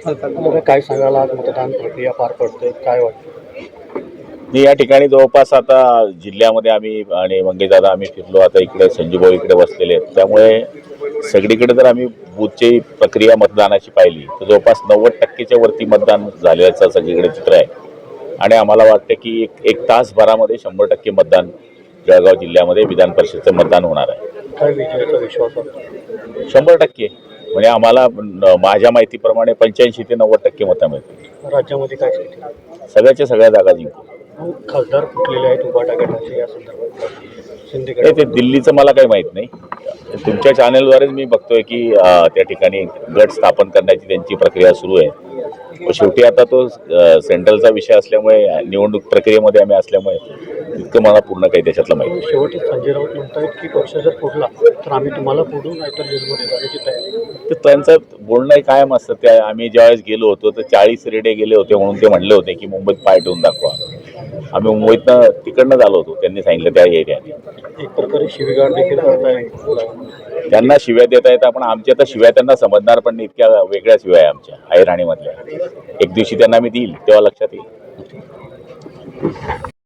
काय सांगाल, आज मतदान प्रक्रिया पार पडते, काय वाटतं? मी या ठिकाणी जवळपास आता जिल्ह्यामध्ये आम्ही आणि मंगेशदादा आम्ही फिरलो. आता इकडे संजूभाऊ इकडे बसलेले आहेत, त्यामुळे सगळीकडे जर आम्ही बूथची प्रक्रिया मतदानाची पाहिली तर जवळपास 90%च्या वरती मतदान झाल्याचं सगळीकडे चित्र आहे. आणि आम्हाला वाटतं की एक तासभरामध्ये 100% मतदान जळगाव जिल्ह्यामध्ये विधान परिषदेचं मतदान होणार आहे. काय विजयाचा विश्वास वाटतो? 100%. म्हणजे आम्हाला माझ्या माहितीप्रमाणे 85 ते 90% मतं मिळतील. राज्यामध्ये काय स्थिती? सगळ्याच्या सगळ्या जागा जिंकू. खासदार फुटलेले आहेत उभाटा गटाचे, या संदर्भात नाही, ते दिल्लीचं मला काही माहीत नाही. तुमच्या चॅनलद्वारेच मी बघतोय की त्या ठिकाणी गट स्थापन करण्याची त्यांची प्रक्रिया सुरू आहे. शेवटी आता तो सेंट्रलचा विषय असल्यामुळे, निवडणूक प्रक्रियेमध्ये आम्ही असल्यामुळे इतकं मला पूर्ण काही त्याच्यातलं माहिती नाही. शेवटी संजय राऊत म्हणतायत की पक्ष जर फुटला तर आम्ही तुम्हाला फोडू, नाहीतर जेलमध्ये जाण्याची तयारी. तर त्यांचं बोलणं कायम असतं. त्या आम्ही ज्यावेळेस गेलो होतो तर 40 रेडे गेले होते म्हणून ते म्हणले होते की मुंबईत पाय ठेवून दाखवा. आम्ही मुंबईतनं तिकडनं झालो होतो, त्यांनी सांगितलं त्या एरियाने. एक प्रकारे शिवीगाळ देखील करताय. त्यांना शिव्या देता येतात, पण आमच्या तर शिव्या त्यांना समजणार पण नाही. इतक्या वेगळ्या शिव्या आहे आमच्या ऐराणीमधल्या. एक दिवशी त्यांना मी देईल तेव्हा लक्षात येईल.